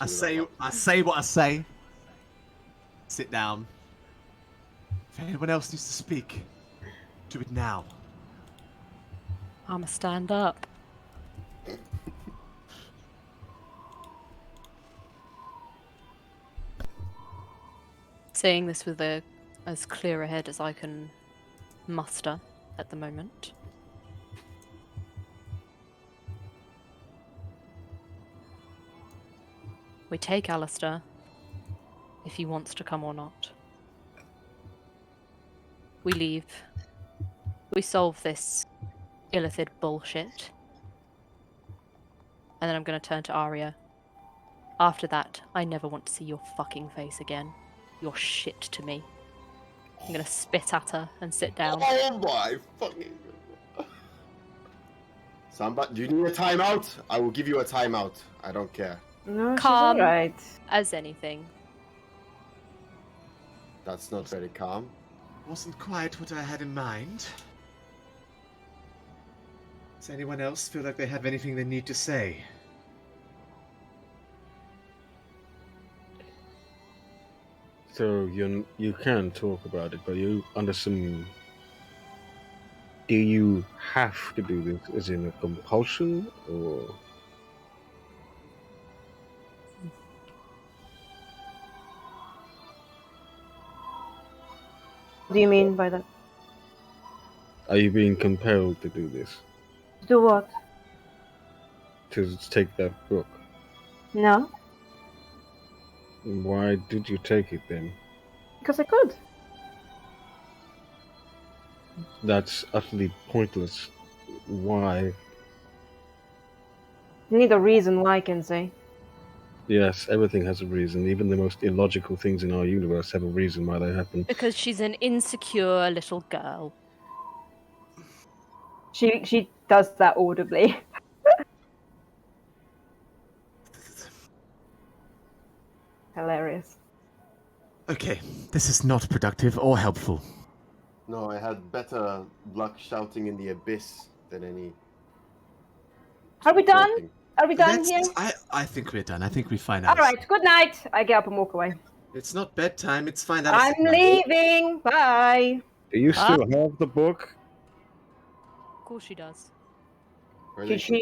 I say what I say. Sit down. If anyone else needs to speak, do it now. I'ma stand up. Saying this with as clear a head as I can muster at the moment. We take Alistair, if he wants to come or not. We leave. We solve this illithid bullshit. And then I'm going to turn to Arya. After that, I never want to see your fucking face again. You're shit to me. I'm going to spit at her and sit down. Oh my fucking... Somebody, do you need a timeout? I will give you a timeout. I don't care. No, Calm. she's alright. As anything. That's not very calm. Wasn't quite what I had in mind. Does anyone else feel like they have anything they need to say? So you can talk about it, but you under some... Do you have to do this? Is it a compulsion, or... What do you mean by that? Are you being compelled to do this? Do what? To take that book? No, Why did you take it then? because I could. That's utterly pointless. Why? You need a reason why, I can say. Yes, everything has a reason. Even the most illogical things in our universe have a reason why they happen. Because she's an insecure little girl. She does that audibly. Hilarious. Okay, this is not productive or helpful. No, I had better luck shouting in the abyss than any... Are we done? talking. Are we done here? I think we're done. I think we find out. Alright, good night. I get up and walk away. It's not bedtime, it's find out. I'm leaving. Bye. Do you still have the book? Of course she does.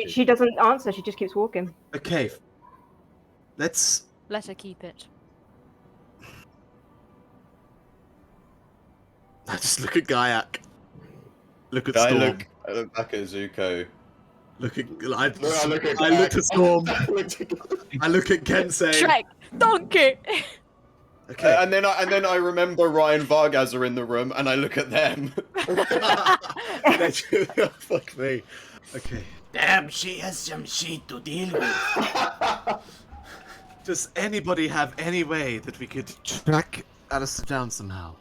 She doesn't answer. She just keeps walking. Okay. Let's... Let her keep it. I just look at Gaiak. Look at I Storm. look back at Zuko. I look at Storm. I look at Kensei. Shrek! Donkey! Okay. And then I remember Ryan Vargas are in the room, and I look at them. Fuck me. Okay. Damn, she has some shit to deal with. Does anybody have any way that we could track Alistair down somehow?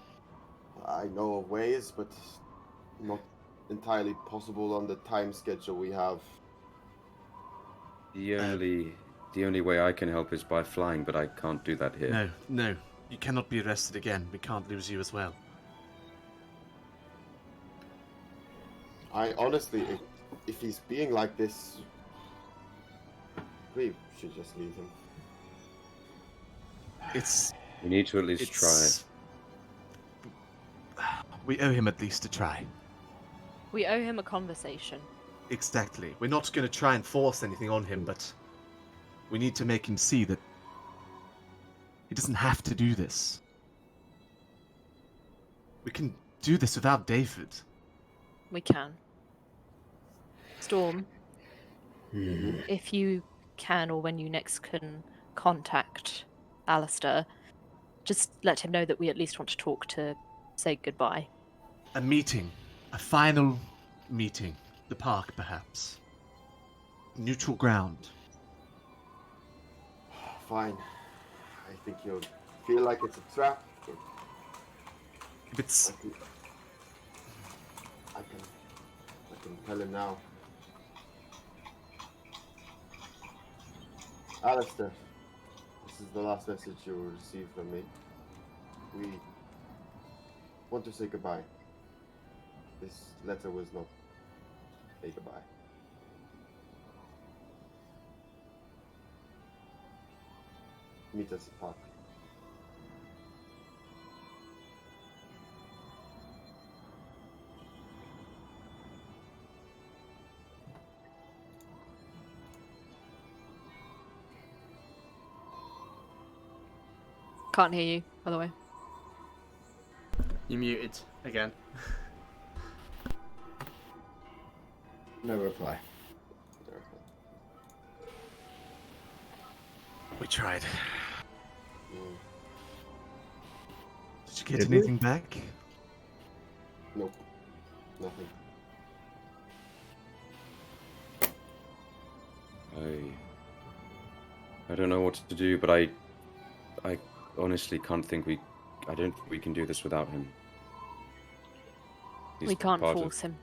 I know of ways, but not entirely possible on the time schedule we have. The only way I can help is by flying, but I can't do that here. No. You cannot be arrested again. We can't lose you as well. I honestly, if he's being like this, we should just leave him. We need to at least try. We owe him at least a try. We owe him a conversation. Exactly. We're not going to try and force anything on him, but we need to make him see that he doesn't have to do this. We can do this without David. We can. Storm, if you can, or when you next can contact Alistair, just let him know that we at least want to talk to say goodbye. A meeting. A final meeting. The park, perhaps. Neutral ground. Fine. I think he'll feel like it's a trap. If it's... I can tell him now. Alistair, this is the last message you will receive from me. We want to say goodbye. This letter was not a goodbye. meet us at park. Can't hear you, by the way. You muted again. No reply. We tried. Mm, Did you get Did we? anything back? nope. Nothing. I don't know what to do, but I honestly can't think I don't think we can do this without him. He's We can't part of- force him.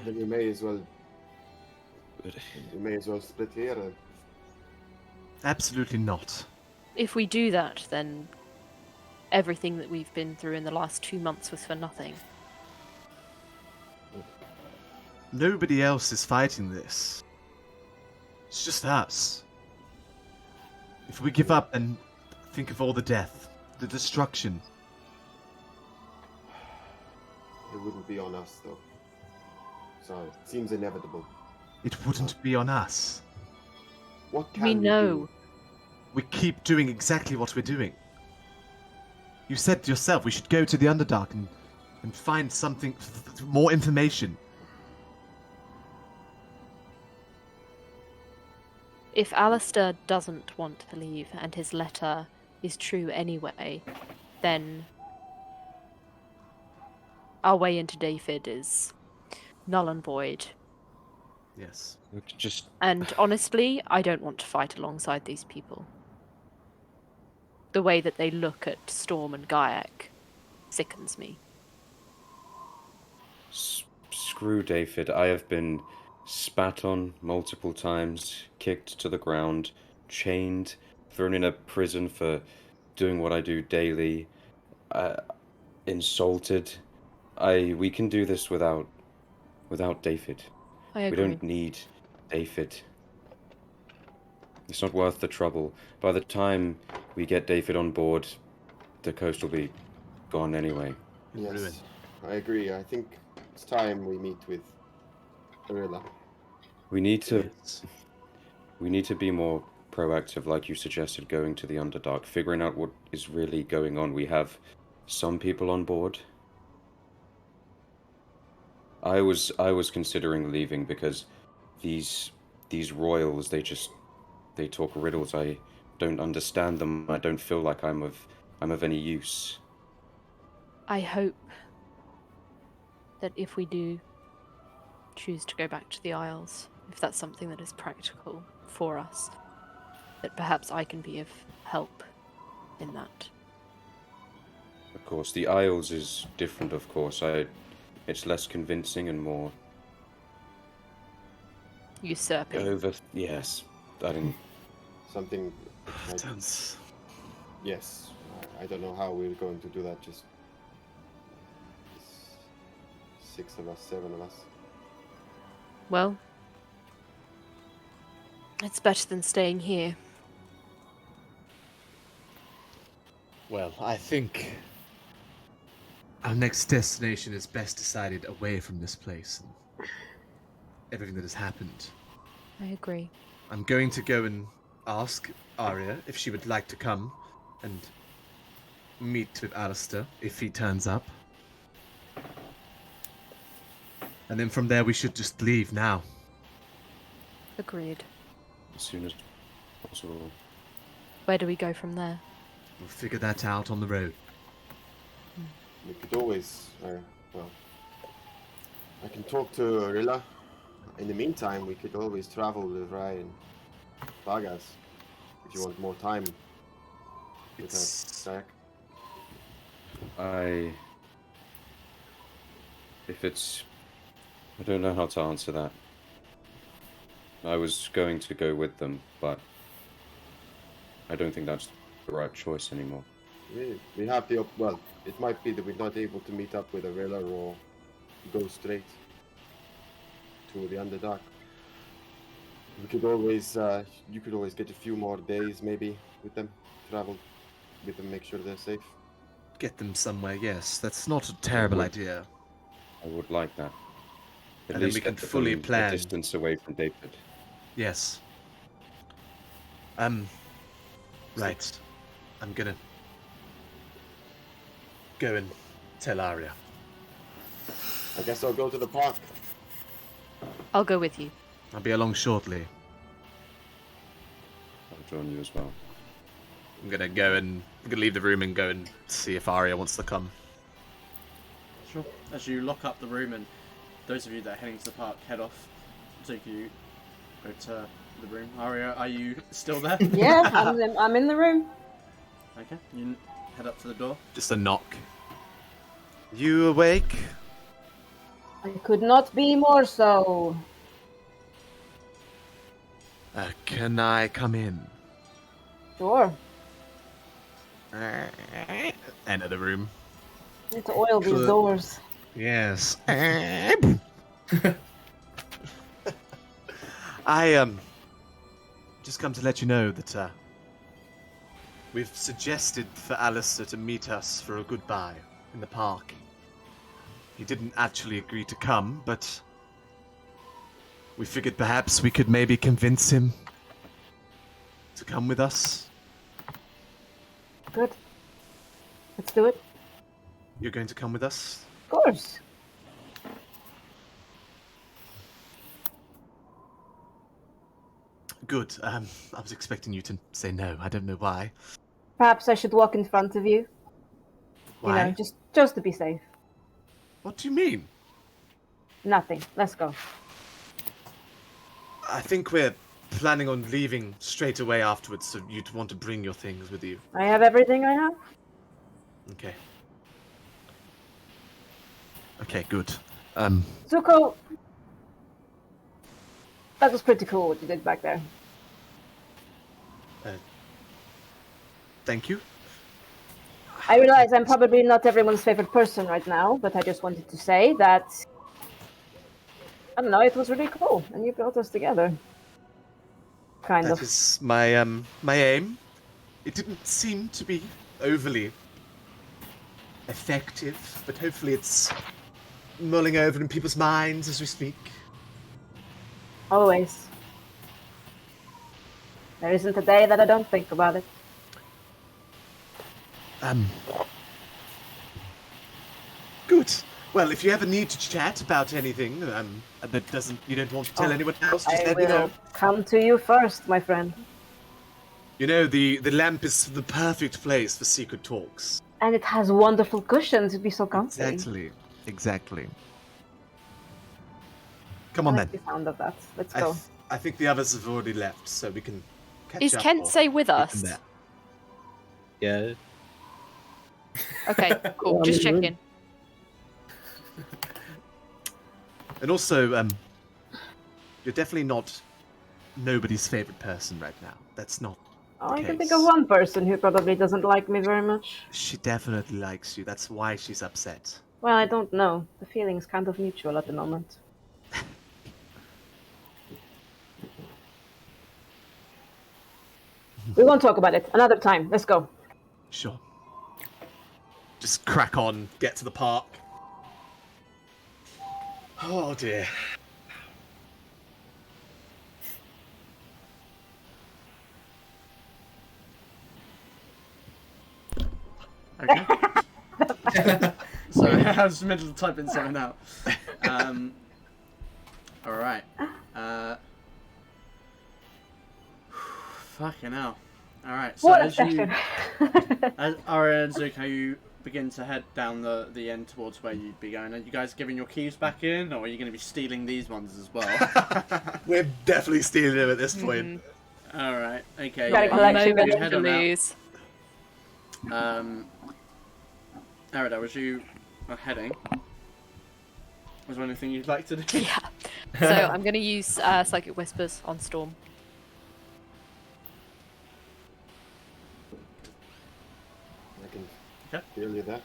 Then we may as well split here. Absolutely not. If we do that, then everything that we've been through in the last 2 months was for nothing. Nobody else is fighting this. It's just us. If we give up, then think of all the death, the destruction. It wouldn't be on us, though. So it seems inevitable. It wouldn't be on us. What can We know. do? We keep doing exactly what we're doing. You said yourself we should go to the Underdark and find something, more information. If Alistair doesn't want to leave and his letter is true anyway, then our way into David is null and void. Yes. Look, just And honestly, I don't want to fight alongside these people. The way that they look at Storm and Gaiac sickens me. screw David. I have been spat on multiple times, kicked to the ground, chained, thrown in a prison for doing what I do daily, insulted. We can do this without David. I We agree. don't need David. It's not worth the trouble. By the time we get David on board, the coast will be gone anyway. Yes, Ruin. I agree. I think it's time we meet with Arilla. We need to Yes. be more proactive, like you suggested, going to the Underdark, figuring out what is really going on. We have some people on board. I was considering leaving because these royals, they talk riddles. I don't understand them. I don't feel like I'm of any use. I hope that if we do choose to go back to the Isles, if that's something that is practical for us, that perhaps I can be of help in that. Of course, the Isles is different. Of course, it's less convincing and more Usurping. over. Yes, I didn't. Something. Like, Sounds- yes, I don't know how we're going to do that. Just 6 of us, 7 of us. Well, it's better than staying here. Well, I think our next destination is best decided away from this place and everything that has happened. I agree. I'm going to go and ask Aria if she would like to come and meet with Alistair if he turns up. And then from there we should just leave now. Agreed. As soon as possible. Where do we go from there? We'll figure that out on the road. We could always, well, I can talk to Arilla. In the meantime, we could always travel with Ryan Vargas if you want more time with It's- her. I don't know how to answer that. I was going to go with them, but I don't think that's the right choice anymore. We have the well. It might be that we're not able to meet up with Arilla or go straight to the Underdark. We could always, you could always get a few more days maybe with them, travel with them, make sure they're safe. Get them somewhere, yes. That's not a terrible would. idea. I would like that. At And then least we can get them fully a plan. distance away from David. Yes. Right. I'm gonna go and tell Arya. I guess I'll go to the park. I'll go with you. I'll be along shortly. I'll join you as well. I'm gonna leave the room and go and see if Arya wants to come. Sure. As you lock up the room, and those of you that are heading to the park head off, you go to the room. Arya, are you still there? Yeah, I'm in the room. Okay, you head up to the door. Just a knock. You awake? I could not be more so. Can I come in? Sure. Enter the room. Need to oil these doors. Yes. I just come to let you know that we've suggested for Alistair to meet us for a goodbye in the park. He didn't actually agree to come, but we figured perhaps we could maybe convince him to come with us. Good. Let's do it. You're going to come with us? Of course. Good. I was expecting you to say no. I don't know why. Perhaps I should walk in front of you. Why? You know, just to be safe. What do you mean? Nothing. Let's go. I think we're planning on leaving straight away afterwards, so you'd want to bring your things with you. I have everything I have. Okay. Okay, good. Zuko, that was pretty cool what you did back there. Thank you. I realize I'm probably not everyone's favorite person right now, but I just wanted to say that, I don't know, it was really cool, and you brought us together. Kind of. That is my my aim. It didn't seem to be overly effective, but hopefully it's mulling over in people's minds as we speak. Always. There isn't a day that I don't think about it. Good. Well, if you ever need to chat about anything that you don't want to tell anyone else, just let me know. Come to you first, my friend. You know, the lamp is the perfect place for secret talks. And it has wonderful cushions. It'd be so comfy. Exactly. Come on I like then. the sound of that. Let's go. I think the others have already left, so we can catch Is up. Kent say with or us? from there. Yeah. Okay, cool. Yeah, Just I'm checking. And also, you're definitely not nobody's favorite person right now. That's not Oh, the I can think case. of one person who probably doesn't like me very much. She definitely likes you. That's why she's upset. Well, I don't know. The feeling's kind of mutual at the moment. We won't talk about it. Another time. Let's go. Sure. Just crack on, get to the park. Oh dear. Okay. Sorry, I was in the middle of typing something out. Alright. Fucking hell. Alright, so What a as you, session. as Arya and Zuko, you begin to head down the end towards where you'd be going. Are you guys giving your keys back in, or are you going to be stealing these ones as well? We're definitely stealing them at this point. Alright, okay. Got a you collection Moment head to on out. lose. Arida, was you heading? Was there anything you'd like to do? Yeah. So I'm going to use Psychic Whispers on Storm. I can feel you there.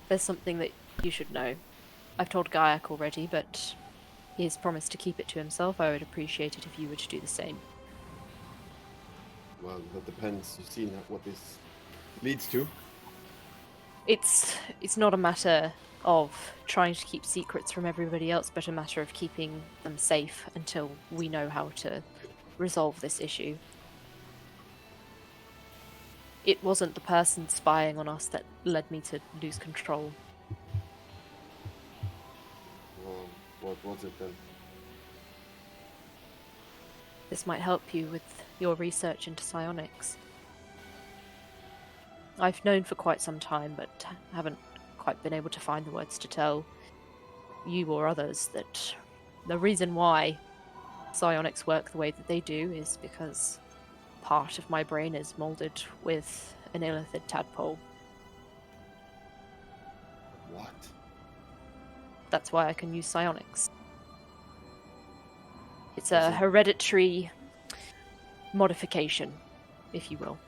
There's something that you should know. I've told Gaiak already, but He has promised to keep it to himself. I would appreciate it if you were to do the same. Well, that depends. You've seen what this leads to. It's not a matter of trying to keep secrets from everybody else, but a matter of keeping them safe until we know how to resolve this issue. It wasn't the person spying on us that led me to lose control. Well, what was it then? This might help you with your research into psionics. I've known for quite some time, but haven't quite been able to find the words to tell you or others that the reason why psionics work the way that they do is because part of my brain is molded with an illithid tadpole. What? That's why I can use psionics. It's Is a it- hereditary modification, if you will.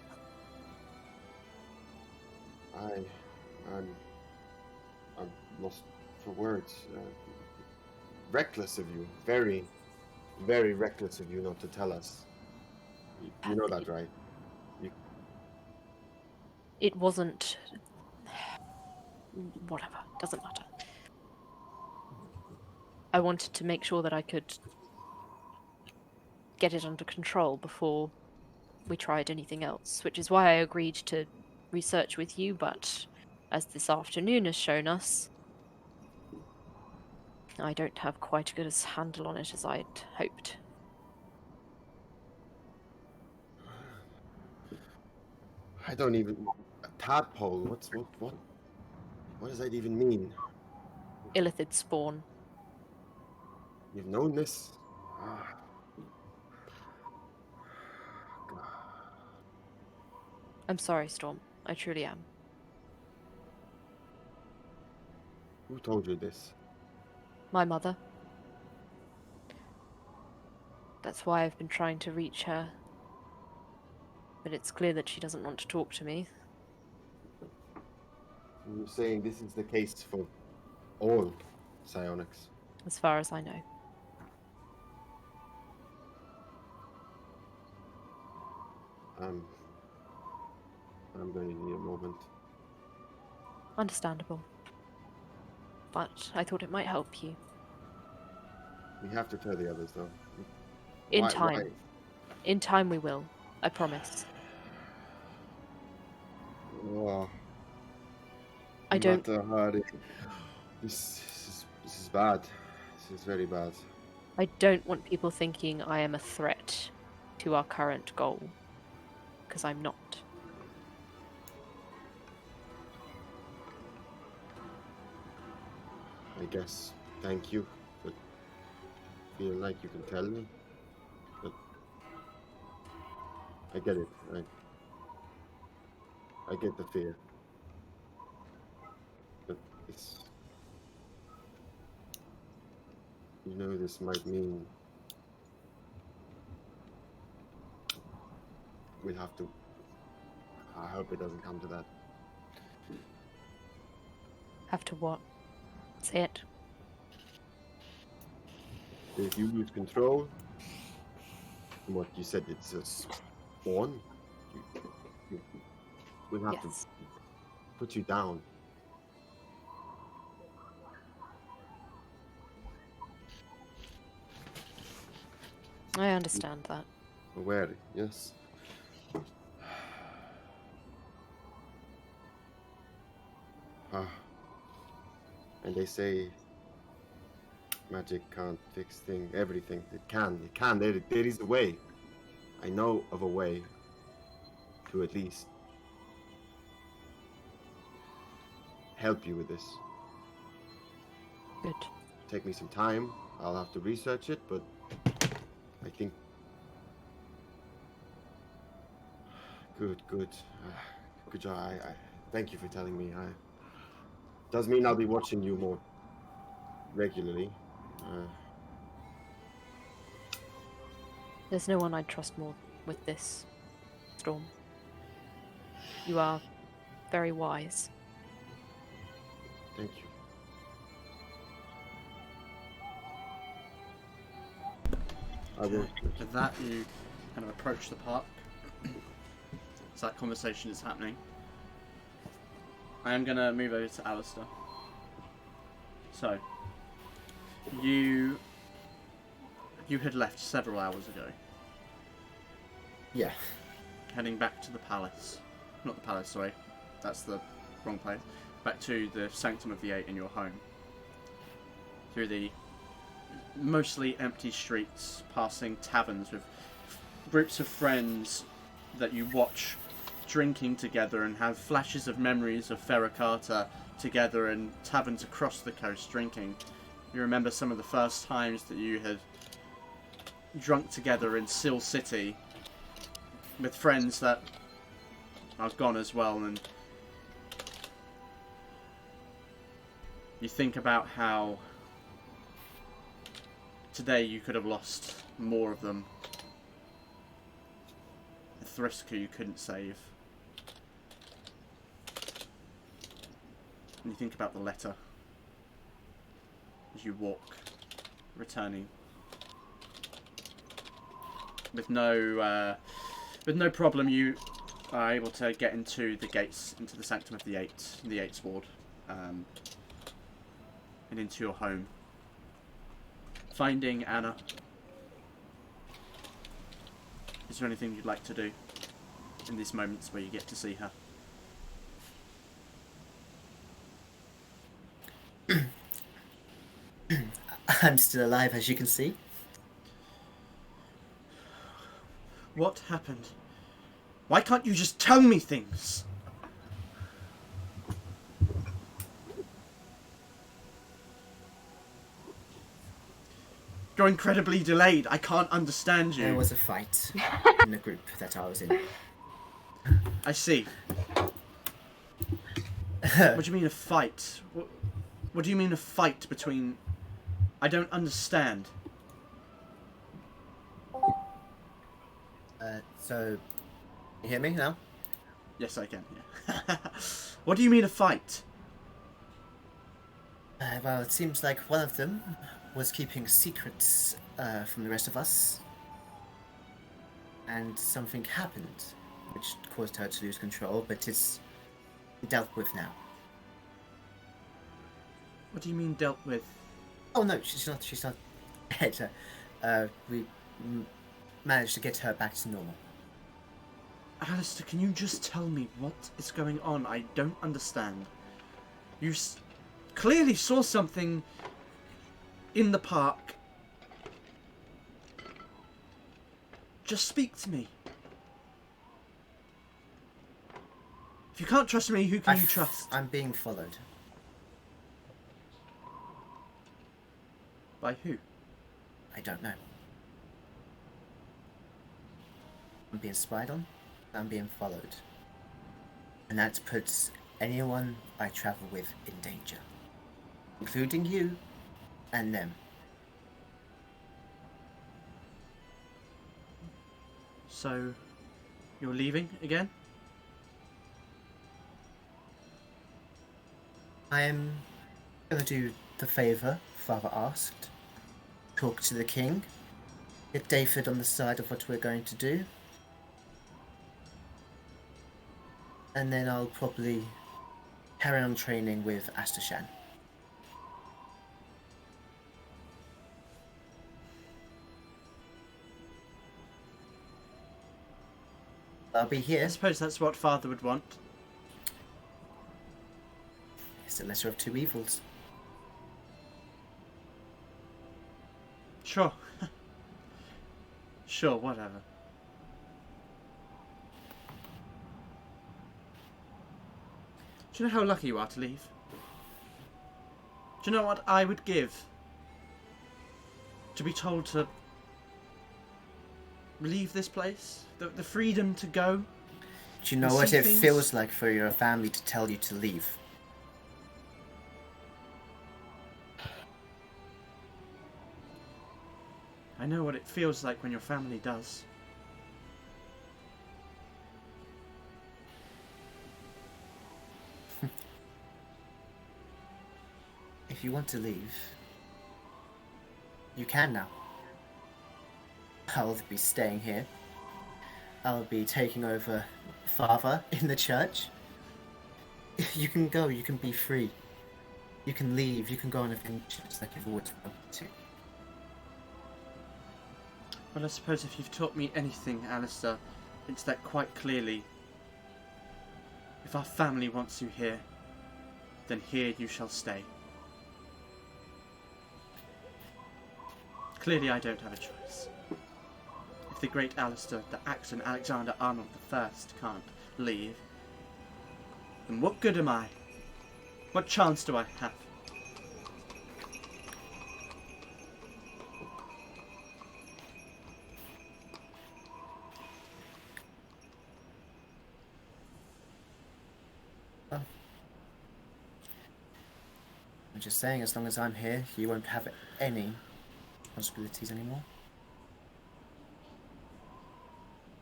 I'm lost for words. Reckless of you. Very, very reckless of you not to tell us. You know that, right? It wasn't... Whatever, doesn't matter. I wanted to make sure that I could get it under control before we tried anything else, which is why I agreed to research with you, but as this afternoon has shown us, I don't have quite a good a handle on it as I'd hoped. I don't even... A tadpole? What does that even mean? Illithid spawn. You've known this? Ah. God. I'm sorry, Storm. I truly am. Who told you this? My mother. That's why I've been trying to reach her. But it's clear that she doesn't want to talk to me. You're saying this is the case for all psionics? As far as I know. I'm going to need a moment. Understandable. But I thought it might help you. We have to tell the others, though. In Why- time. why? In time we will. I promise. Oh, I don't... Mata Hari. This is bad. This is very bad. I don't want people thinking I am a threat to our current goal. Because I'm not. I guess. Thank you. But feel like you can tell me. But I get it. I get the fear. But it's... You know, this might mean we'll have to... I hope it doesn't come to that. Have to what? Say it. If you lose control, from what you said, it's a spawn. We'll have to Yes. put you down. I understand that. Aware, yes. Ah. And they say magic can't fix everything. It can. There is a way. I know of a way to at least help you with this. Good. Take me some time. I'll have to research it, but I think... Good. Good job. I thank you for telling me. Does mean I'll be watching you more regularly. There's no one I'd trust more with this, Storm. You are very wise. Thank you. I will. With that, you kind of approach the park. So that conversation is happening. I am going to move over to Alistair. So, you had left several hours ago, Yeah. heading back to the palace. Not the palace, sorry. That's the wrong place. Back to the Sanctum of the Eight in your home. Through the mostly empty streets, passing taverns with groups of friends that you watch drinking together and have flashes of memories of Ferra Carta together in taverns across the coast drinking. You remember some of the first times that you had drunk together in Sill City with friends that are gone as well, and you think about how today you could have lost more of them. The Thrisker you couldn't save. And you think about the letter as you walk, returning. With no problem, you are able to get into the gates, into the Sanctum of the Eight, the Eight's Ward, and into your home. Finding Anna. Is there anything you'd like to do in these moments where you get to see her? I'm still alive, as you can see. What happened? Why can't you just tell me things? You're incredibly delayed. I can't understand you. There was a fight in the group that I was in. I see. What do you mean a fight? What do you mean a fight between... I don't understand. So, you hear me now? Yes, I can, yeah. What do you mean a fight? Well, it seems like one of them was keeping secrets from the rest of us. And something happened, which caused her to lose control, but it's dealt with now. What do you mean dealt with? Oh no, she's not dead. We managed to get her back to normal. Alistair, can you just tell me what is going on? I don't understand. You clearly saw something in the park. Just speak to me. If you can't trust me, who can you trust? I'm being followed. By who? I don't know. I'm being spied on. I'm being followed. And that puts anyone I travel with in danger. Including you and them. So, you're leaving again? I am going to do the favour Father asked. Talk to the king. Get David on the side of what we're going to do. And then I'll probably carry on training with Astashan. I'll be here. I suppose that's what Father would want. It's the lesser of two evils. Sure. Sure, whatever. Do you know how lucky you are to leave? Do you know what I would give to be told to leave this place? The freedom to go? Do you know and what see it things? feels like for your family to tell you to leave? I know what it feels like when your family does. If you want to leave, you can now. I'll be staying here. I'll be taking over Father in the church. You can go, you can be free. You can leave, you can go on adventures like you've always wanted to. Well, I suppose if you've taught me anything, Alistair, it's that quite clearly, if our family wants you here, then here you shall stay. Clearly I don't have a choice. If the great Alistair, the Axon Alexander Arnold I can't leave, then what good am I? What chance do I have? I'm just saying, as long as I'm here, you won't have any responsibilities anymore.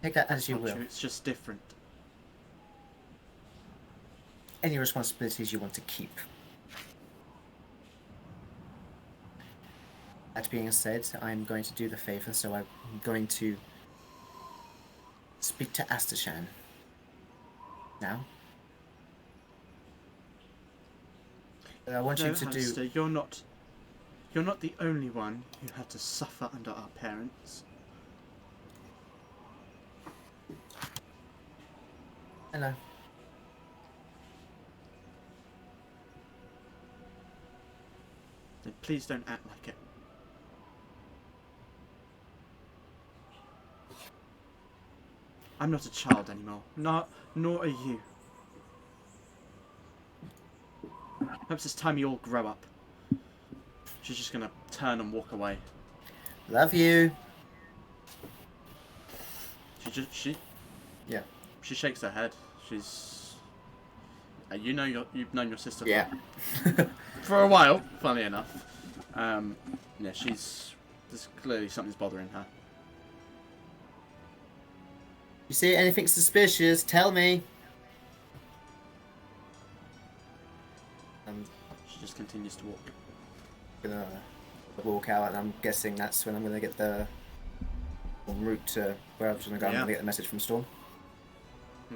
Take that as you will. It's just different. Any responsibilities you want to keep. That being said, I'm going to do the favour, so I'm going to speak to Astashan now. I want you to Alistair, you're not the only one who had to suffer under our parents. Hello. Then please don't act like it. I'm not a child anymore. Nor are you. Perhaps it's time you all grow up. She's just gonna turn and walk away. Love you. She shakes her head. She's. You've known your sister. Yeah. For a while, funny enough. There's clearly something's bothering her. You see anything suspicious? Tell me. She just continues to walk. Gonna walk out, and I'm guessing that's when I'm gonna get the en route to where I was gonna go. I'm gonna get the message from Storm.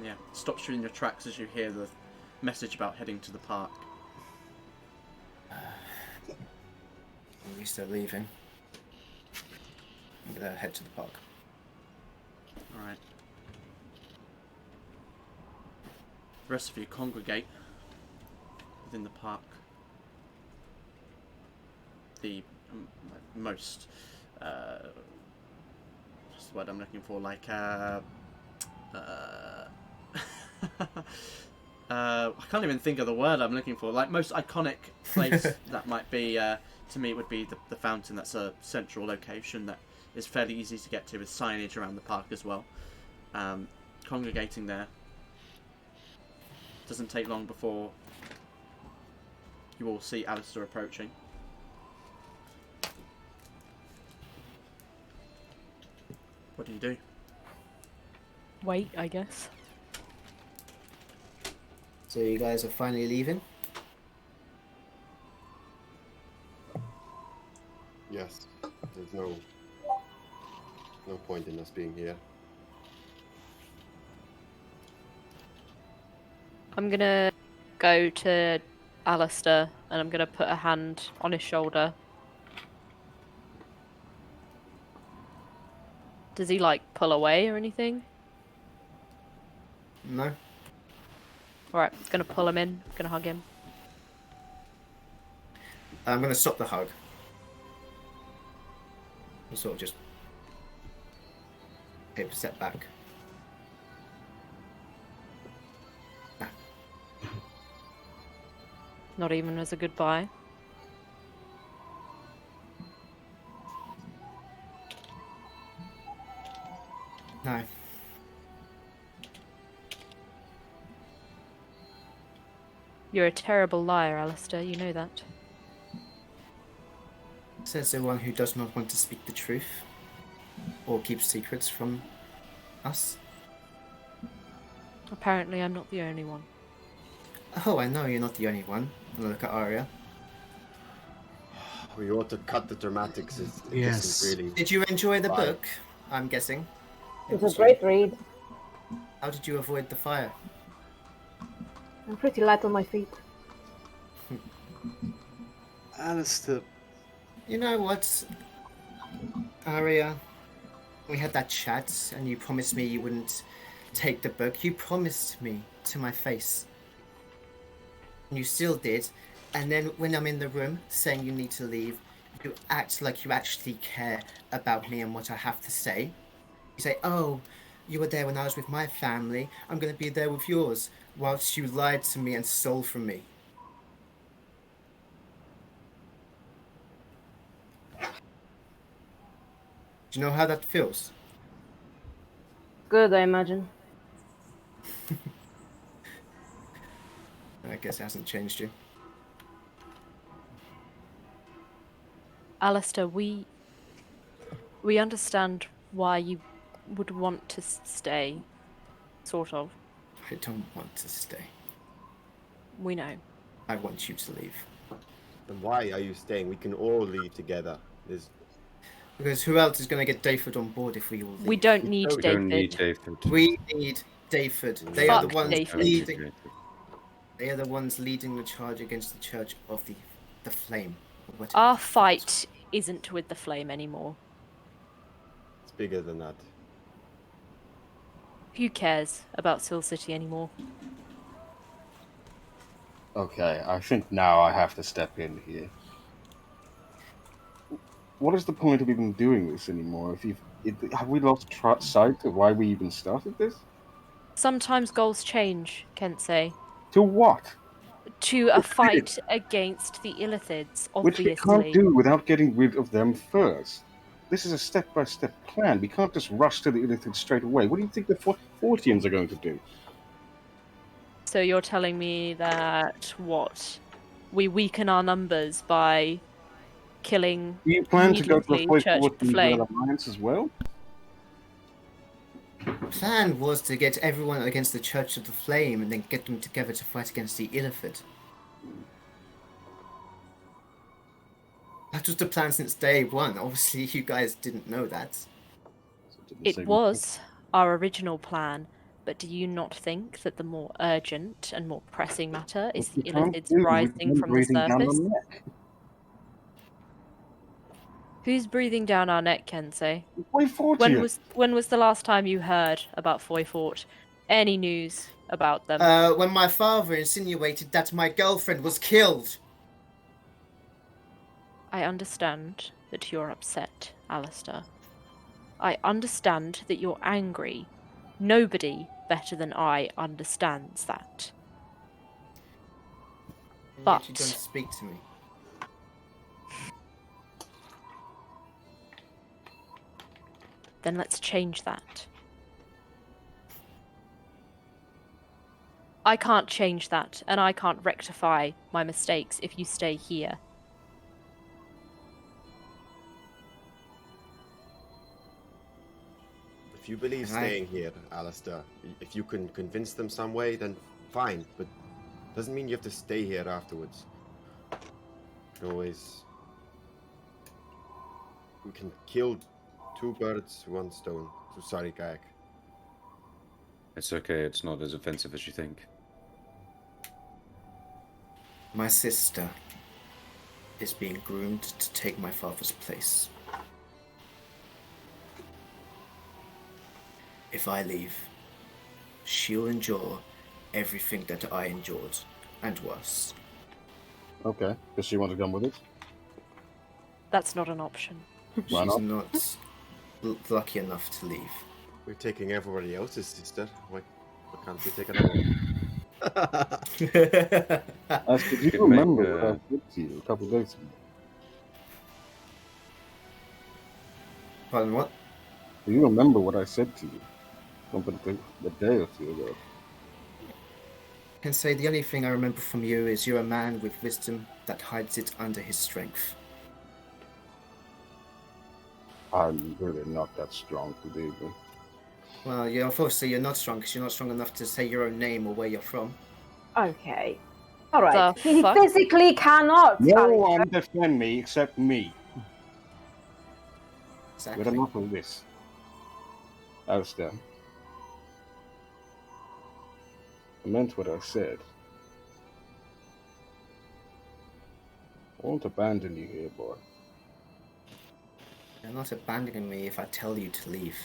Yeah, stops you in your tracks as you hear the message about heading to the park. At least they're leaving. I'm gonna head to the park. Alright. The rest of you congregate within the park. The most, what's the word I'm looking for? I can't even think of the word I'm looking for. Like, most iconic place that might be, to me, it would be the fountain. That's a central location that is fairly easy to get to with signage around the park as well. Congregating there. Doesn't take long before you all see Alistair approaching. What do you do? Wait, I guess. So you guys are finally leaving? Yes. There's no point in us being here. I'm gonna go to Alistair and I'm gonna put a hand on his shoulder. Does he like pull away or anything? No. Alright, gonna pull him in, gonna hug him. I'm gonna stop the hug. I'll sort of just take a step back. Not even as a goodbye. No. You're a terrible liar, Alistair, you know that. Says the one who does not want to speak the truth or keep secrets from us. Apparently I'm not the only one. Oh, I know you're not the only one. Look at Aria. We ought to cut the dramatics. It Yes. isn't really. Did you enjoy the Fine. book? I'm guessing. It was a great read. How did you avoid the fire? I'm pretty light on my feet. Alistair, You know what, Aria? We had that chat, and you promised me you wouldn't take the book. You promised me to my face. And you still did. And then when I'm in the room saying you need to leave, you act like you actually care about me and what I have to say. You say, oh, you were there when I was with my family. I'm going to be there with yours. Whilst you lied to me and stole from me. Do you know how that feels? Good, I imagine. I guess it hasn't changed you. Alistair, we understand why you would want to stay, sort of. I don't want to stay. We know. I want you to leave. Then why are you staying? We can all leave together. Because who else is going to get Dayford on board if we all leave? We don't need We don't need David. David. We need Dayford. They are the Fuck ones Dayford. leading. They are the ones leading the charge against the Church of the Flame. Or whatever. Our fight isn't with the Flame anymore. It's bigger than that. Who cares about Seal City anymore? Okay, I think now I have to step in here. What is the point of even doing this anymore? Have we lost sight of why we even started this? Sometimes goals change, Kensei. To what? To a fight against the Illithids, Which we can't obviously. do without getting rid of them first. This is a step-by-step plan. We can't just rush to the Illithids straight away. What do you think the Fortians are going to do? So you're telling me that, we weaken our numbers by killing Do you plan to go to the immediately Church of the Flame? Alliance as well? The plan was to get everyone against the Church of the Flame and then get them together to fight against the Illithid. That was the plan since day one. Obviously, you guys didn't know that. It was our original plan, but do you not think that the more urgent and more pressing matter is the Illithids rising from the surface? Who's breathing down our neck, Kensei? When was the last time you heard about Foy Fort? Any news about them? When my father insinuated that my girlfriend was killed. I understand that you're upset, Alistair. I understand that you're angry. Nobody better than I understands that. But you don't speak to me. then let's change that. I can't change that, and I can't rectify my mistakes if you stay here. If you believe staying here, Alistair, if you can convince them some way, then fine, but doesn't mean you have to stay here afterwards. We can kill two birds, one stone. So sorry, Kayak. It's okay, it's not as offensive as you think. My sister is being groomed to take my father's place. If I leave, she'll endure everything that I endured, and worse. Okay, does she want to come with it? That's not an option. Why She's not? not lucky enough to leave. We're taking everybody else's sister. Why can't we take another one? Do you remember what I said to you a couple of days ago? Pardon, what? Do you remember what I said to you the day or two ago? I can say the only thing I remember from you is you're a man with wisdom that hides it under his strength. I'm really not that strong, believe me. Well, obviously you're not strong because you're not strong enough to say your own name or where you're from. Okay. All right. The He fuck? physically cannot. No Alistair. one defend me except me. Exactly. Get enough of this. Alistair, I meant what I said. I won't abandon you here, boy. You're not abandoning me if I tell you to leave.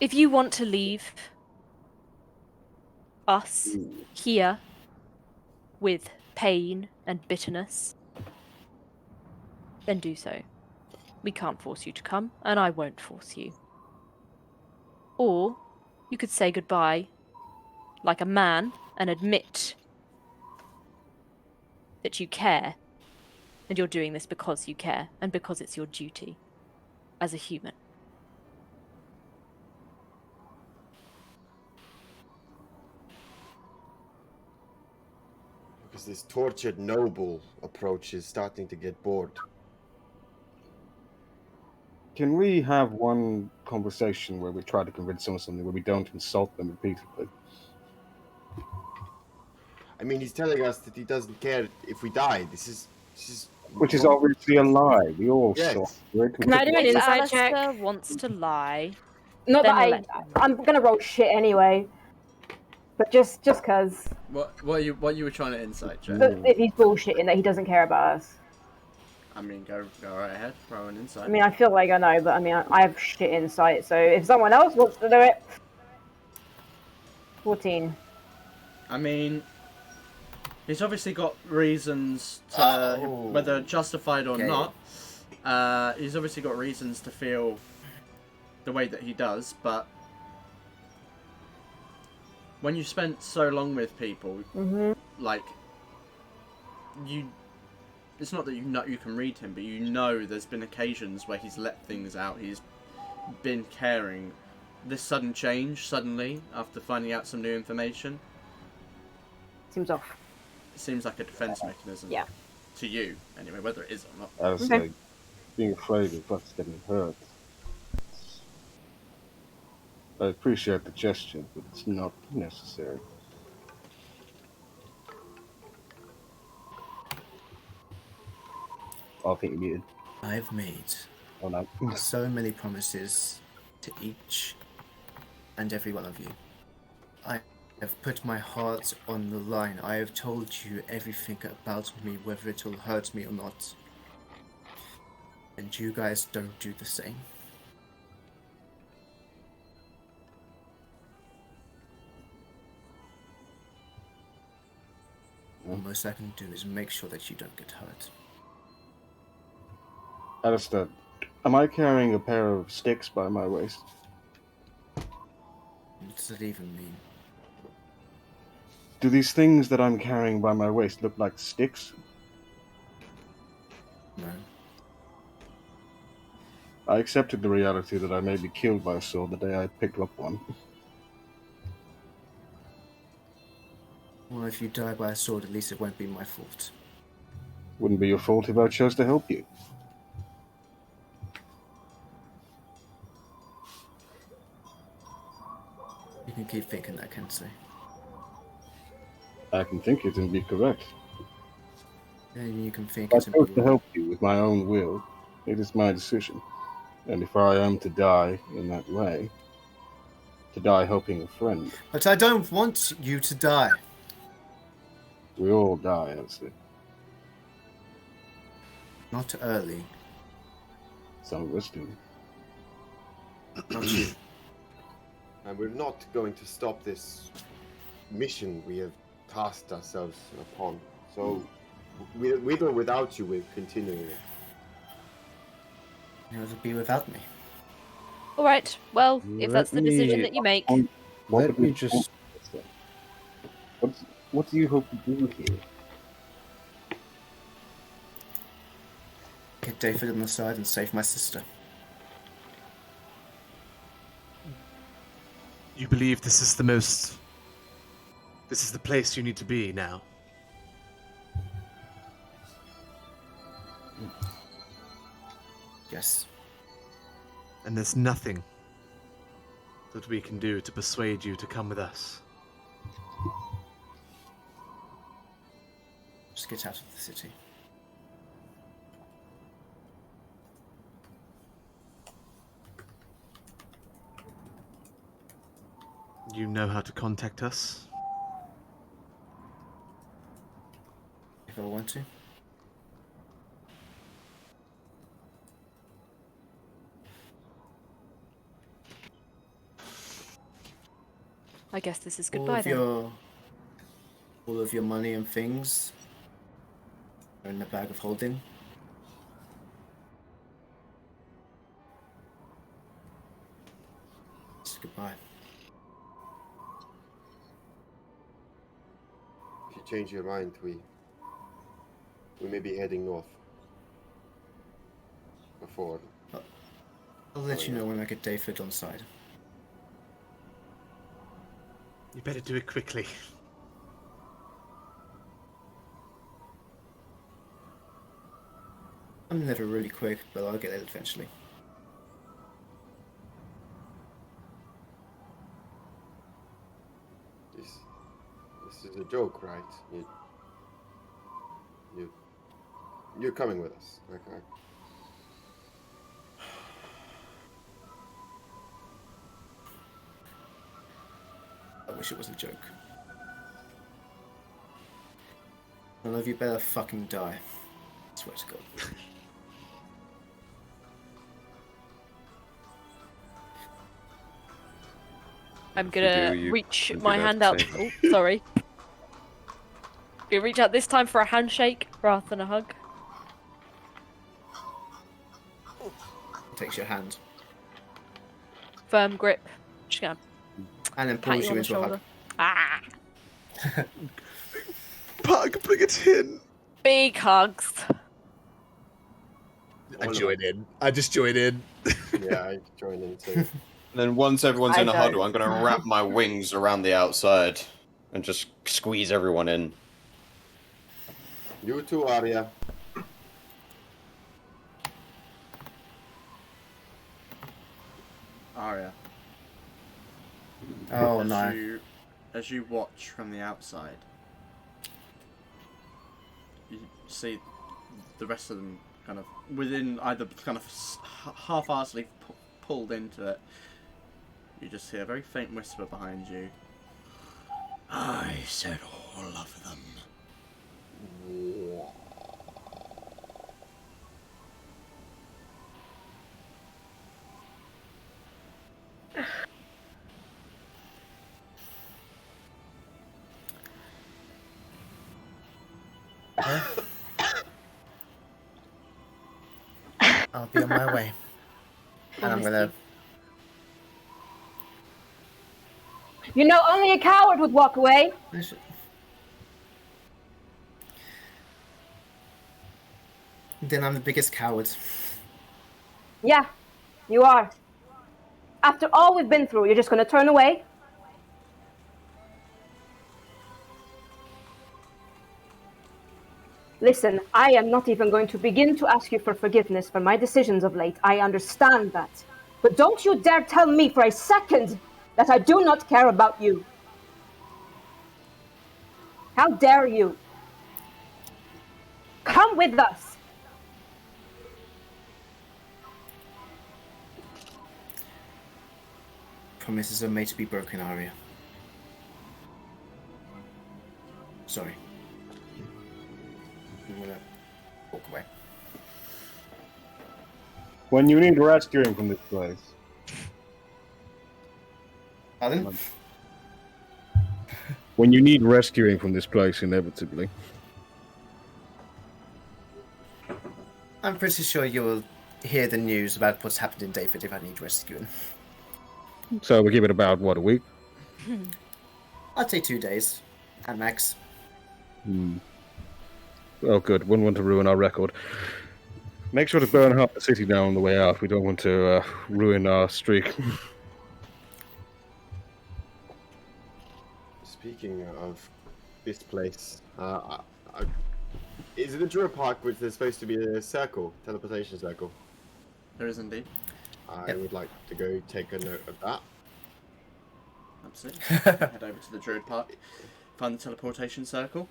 If you want to leave us here with pain and bitterness, then do so. We can't force you to come, and I won't force you. Or you could say goodbye like a man and admit that you care, and you're doing this because you care, and because it's your duty as a human. Because this tortured noble approach is starting to get bored. Can we have one conversation where we try to convince someone something where we don't insult them repeatedly? I mean, he's telling us that he doesn't care if we die. This is Which is obviously a lie. We all saw it. Can I do an If insight check? Alistair wants to lie, Not then that let him. I'm gonna roll shit anyway. But just cause. What you were trying to insight, Jack? But if he's bullshitting that he doesn't care about us. I mean, go right ahead. Throw an insight. I mean, I feel like I know, but I mean, I have shit insight. So if someone else wants to do it, 14. I mean, he's obviously got reasons to, whether justified or not. He's obviously got reasons to feel the way that he does, but when you spent so long with people, like it's not that you can read him, but you know there's been occasions where he's let things out. He's been caring. This sudden change, suddenly, after finding out some new information, Seems off. it seems like a defense mechanism. Yeah. To you, anyway, whether it is or not. I was like, being afraid of us getting hurt. I appreciate the gesture, but it's not necessary. I think you did. I've made Oh no. so many promises to each and every one of you. I have put my heart on the line. I have told you everything about me, whether it will hurt me or not. And you guys don't do the same. The most I can do is make sure that you don't get hurt. Alistair, am I carrying a pair of sticks by my waist? What does that even mean? Do these things that I'm carrying by my waist look like sticks? No. I accepted the reality that I may be killed by a sword the day I picked up one. Well, if you die by a sword, at least it won't be my fault. Wouldn't be your fault if I chose to help you. You can keep thinking that, Kensei. I can think it and be correct. And you can think I it and chose be to wrong. help you with my own will. It is my decision. And if I am to die in that way, to die helping a friend, But I don't want you to die. we all die, Alistair. Not early. Some of us do. Not you. And we're not going to stop this mission we have tasked ourselves upon. So, with or without you, we're continuing it. It'll be without me. All right. Well, if that's the Let decision me- that you make, Let me just. What do you hope to do here? Get David on the side and save my sister. You believe this is the place you need to be now? Yes. And there's nothing that we can do to persuade you to come with us. Just get out of the city. You know how to contact us. If I want to. I guess this is All goodbye of then. all of your money and things are in the bag of holding. It's goodbye. If you change your mind, we may be heading north. Before. I'll let you know when I get David on side. You better do it quickly. I'm never really quick, but I'll get it eventually. This is a joke, right? You're coming with us. Okay. I wish it was a joke. None of you better fucking die. I swear to God. I'm If gonna you do, you reach can do my that hand out. same. Oh, sorry. You reach out this time for a handshake rather than a hug. Takes your hand Firm grip. Just gonna and then pat pulls you you on the into a hug. shoulder. Ah! Pug, bring it in. Big hugs. I join in. I just join in. Yeah, I join in too. And then once everyone's I in a don't. huddle, I'm going to wrap my wings around the outside and just squeeze everyone in. You too, Arya. Arya, Oh no. as you watch from the outside, you see the rest of them kind of within either kind of half-heartedly pulled into it. You just hear a very faint whisper behind you. I said all of them. I'll be on my way. And I'm gonna. You know, only a coward would walk away. Then I'm the biggest coward. Yeah, you are. After all we've been through, you're just going to turn away? Listen, I am not even going to begin to ask you for forgiveness for my decisions of late. I understand that. But don't you dare tell me for a second that I do not care about you. How dare you? Come with us. Promises are made to be broken, Arya. Sorry. I'm gonna walk away. When you need rescuing from this place, Pardon? when you need rescuing from this place, inevitably, I'm pretty sure you'll hear the news about what's happened in David if I need rescuing. so we give it about what, a week? I'd say 2 days, at max. Oh, good. Wouldn't want to ruin our record. Make sure to burn half the city down on the way out. We don't want to ruin our streak. Speaking of this place, is it the Druid Park which there's supposed to be a circle, teleportation circle? There is indeed. I would like to go take a note of that. Absolutely. Head over to the Druid Park, find the teleportation circle.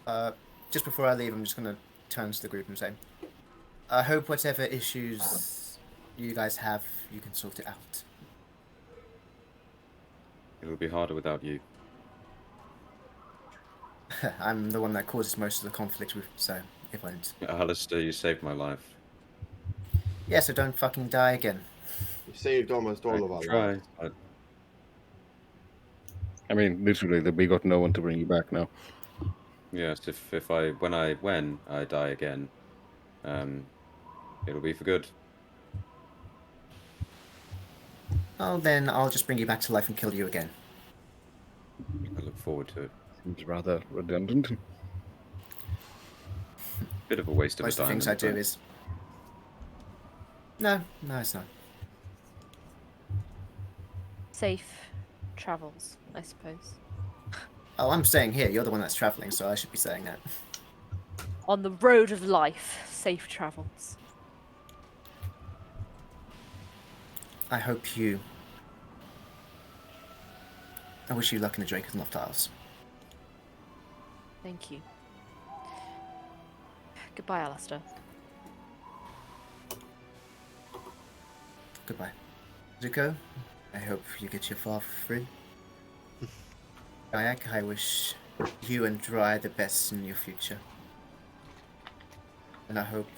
Just before I leave, I'm just gonna turn to the group and say, I hope whatever issues you guys have, you can sort it out. It'll be harder without you. I'm the one that causes most of the conflict, so it won't. Alistair, you saved my life. Yeah, so don't fucking die again. You saved almost all of our Try. lives. I mean, literally, we got no one to bring you back now. Yes, when I die again, it'll be for good. Oh, then I'll just bring you back to life and kill you again. I look forward to it. Seems rather redundant. Bit of a waste of Most a of the diamond. things I do but- is... No, it's not. Safe travels, I suppose. Oh, I'm staying here. You're the one that's travelling, so I should be saying that. On the road of life, safe travels. I hope you... I wish you luck in the Drakenloft Isles. Thank you. Goodbye, Alistair. Goodbye. Zuko, I hope you get your father free. Kayak, I wish you and Dry the best in your future. And I hope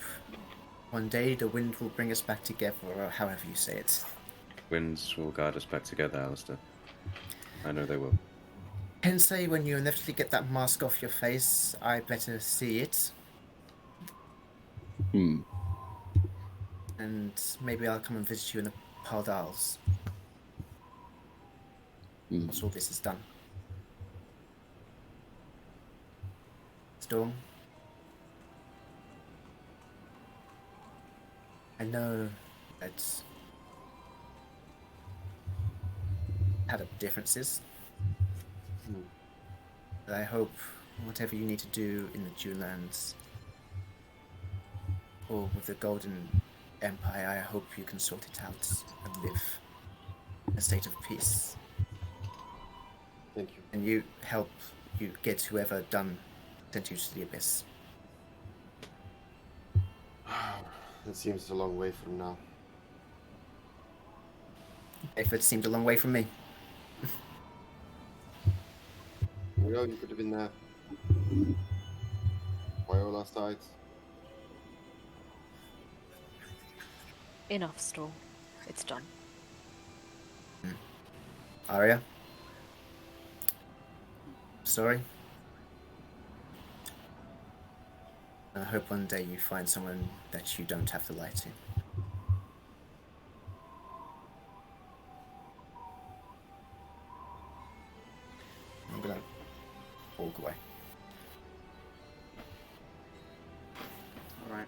one day the wind will bring us back together, or however you say it. Winds will guide us back together, Alistair. I know they will. Tensei, when you inevitably get that mask off your face, I better see it. Hmm. And maybe I'll come and visit you in the Pald Isles. Once all this is done. Storm. I know that had differences. But I hope whatever you need to do in the Dunelands or with the Golden Empire, I hope you can sort it out and live in a state of peace. Thank you. And you help you get whoever sent you to the abyss. It seems a long way from now. If it seemed a long way from me. You know, you could have been there. Why all our sides? Enough, Storm. It's done. Aria? Sorry. And I hope one day you find someone that you don't have to lie to. I'm gonna walk away. Alright.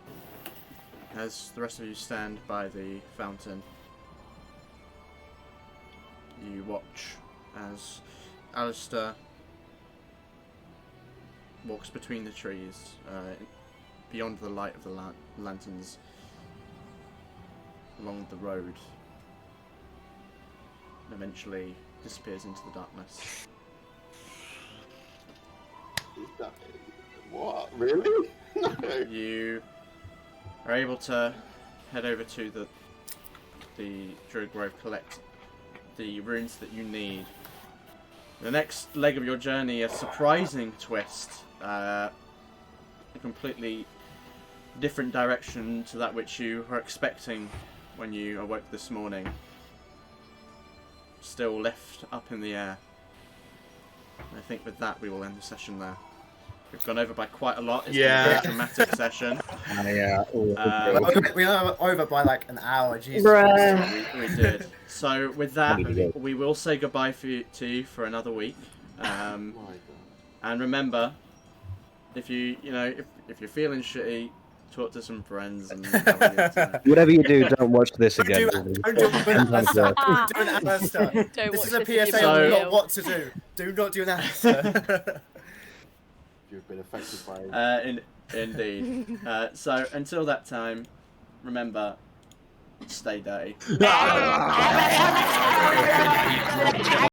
As the rest of you stand by the fountain, you watch as Alistair walks between the trees, beyond the light of the lanterns, along the road, and eventually disappears into the darkness. What? Really? No. You are able to head over to the Druid Grove, collect the runes that you need. The next leg of your journey, a surprising twist, a completely different direction to that which you were expecting when you awoke this morning. Still left up in the air. I think with that we will end the session there. We've gone over by quite a lot. It's been a very dramatic session. We are over by like an hour, Jesus. Bruh. We did. So with that, we will say goodbye to you for another week. My God. And remember, if you're feeling shitty, talk to some friends and have a good time. Whatever you do, don't watch this again. Don't do an Alistair. Don't do an Alistair. Don't This watch is a this PSA if on you're not ill. what to do. Do not do an Alistair. You've been affected by Indeed. So until that time, remember, stay dirty.